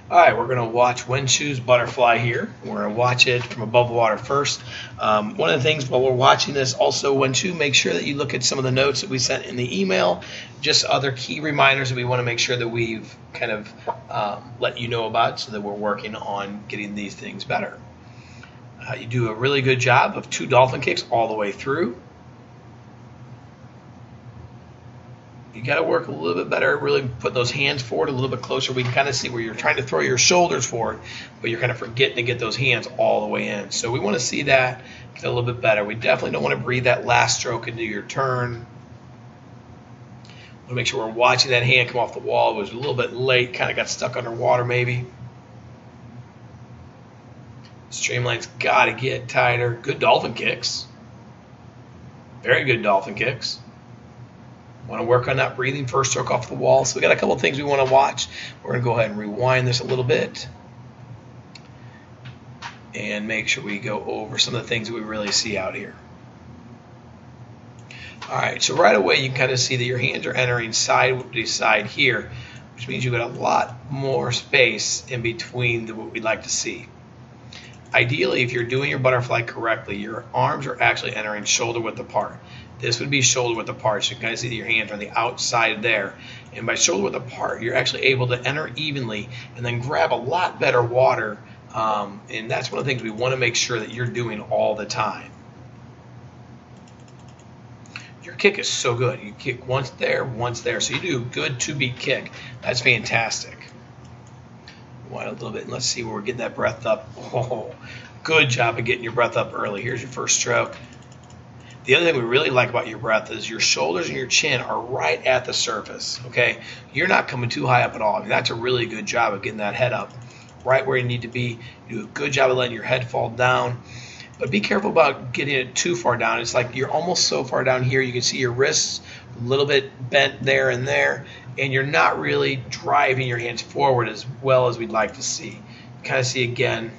All right, we're going to watch Wenxu's butterfly here. We're going to watch it from above water first. One of the things while we're watching this, also Wenxu, make sure that you look at some of the notes that we sent in the email, just other key reminders that we want to make sure that we've kind of let you know about so that we're working on getting these things better. You do a really good job of 2 dolphin kicks all the way through. You got to work a little bit better, really put those hands forward a little bit closer. We can kind of see where you're trying to throw your shoulders forward, but you're kind of forgetting to get those hands all the way in. So we want to see that get a little bit better. We definitely don't want to breathe that last stroke into your turn. We want to make sure we're watching that hand come off the wall. It was a little bit late, kind of got stuck underwater maybe. Streamline's got to get tighter. Good dolphin kicks. Very good dolphin kicks. Want to work on that breathing first stroke off the wall. So we got a couple of things we want to watch. We're going to go ahead and rewind this a little bit and make sure we go over some of the things that we really see out here. All right, so right away you can kind of see that your hands are entering side to side here, which means you've got a lot more space in between than what we'd like to see. Ideally, if you're doing your butterfly correctly, your arms are actually entering shoulder width apart. This would be shoulder width apart, so you can kind of see that your hands are on the outside there. And by shoulder width apart, you're actually able to enter evenly and then grab a lot better water. And that's one of the things we want to make sure that you're doing all the time. Your kick is so good. You kick once there, so you do a good 2-beat kick. That's fantastic. Wind a little bit, and let's see where we're getting that breath up. Oh, good job of getting your breath up early. Here's your first stroke. The other thing we really like about your breath is your shoulders and your chin are right at the surface, okay? You're not coming too high up at all. I mean, that's a really good job of getting that head up right where you need to be. You do a good job of letting your head fall down. But be careful about getting it too far down. It's like you're almost so far down here, you can see your wrists a little bit bent there and there, and you're not really driving your hands forward as well as we'd like to see. You kind of see again,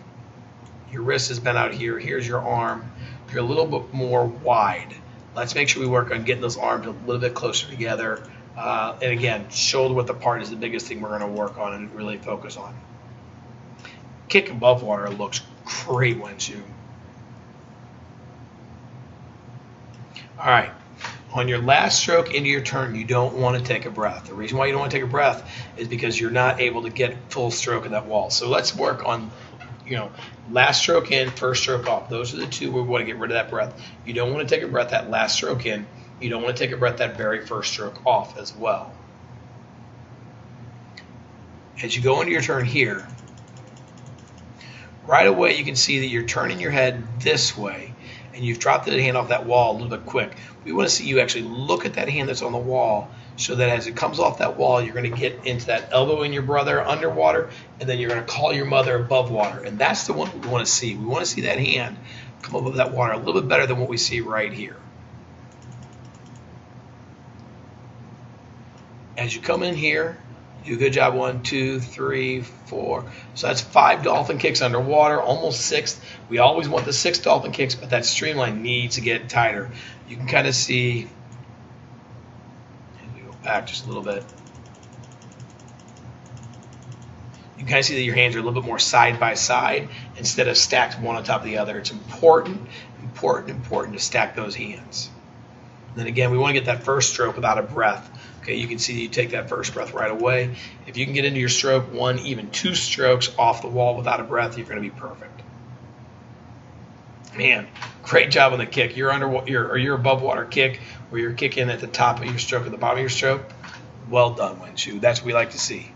your wrist is bent out here. Here's your arm. You're a little bit more wide. Let's make sure we work on getting those arms a little bit closer together. And again, shoulder width apart is the biggest thing we're going to work on and really focus on. Kick above water looks great, Wenxu. All right. On your last stroke into your turn, you don't want to take a breath. The reason why you don't want to take a breath is because you're not able to get full stroke of that wall. So let's work on, last stroke in, first stroke off. Those are the two where we want to get rid of that breath. You don't want to take a breath that last stroke in. You don't want to take a breath that very first stroke off as well. As you go into your turn here, right away you can see that you're turning your head this way and you've dropped the hand off that wall a little bit quick. We want to see you actually look at that hand that's on the wall so that as it comes off that wall, you're going to get into that elbowing your brother underwater, and then you're going to call your mother above water. And that's the one we want to see. We want to see that hand come above that water a little bit better than what we see right here. As you come in here, do a good job. 1, 2, 3, 4. So that's 5 dolphin kicks underwater, almost 6. We always want the 6 dolphin kicks, but that streamline needs to get tighter. You can kind of see, and we go back just a little bit. You can kind of see that your hands are a little bit more side by side instead of stacked one on top of the other. It's important to stack those hands. And then again, we want to get that first stroke without a breath. Okay, you can see that you take that first breath right away. If you can get into your stroke 1, even 2 strokes off the wall without a breath, you're going to be perfect. Man, great job on the kick. You're above water kick, where you're kicking at the top of your stroke, at the bottom of your stroke. Well done, Wenxu. That's what we like to see.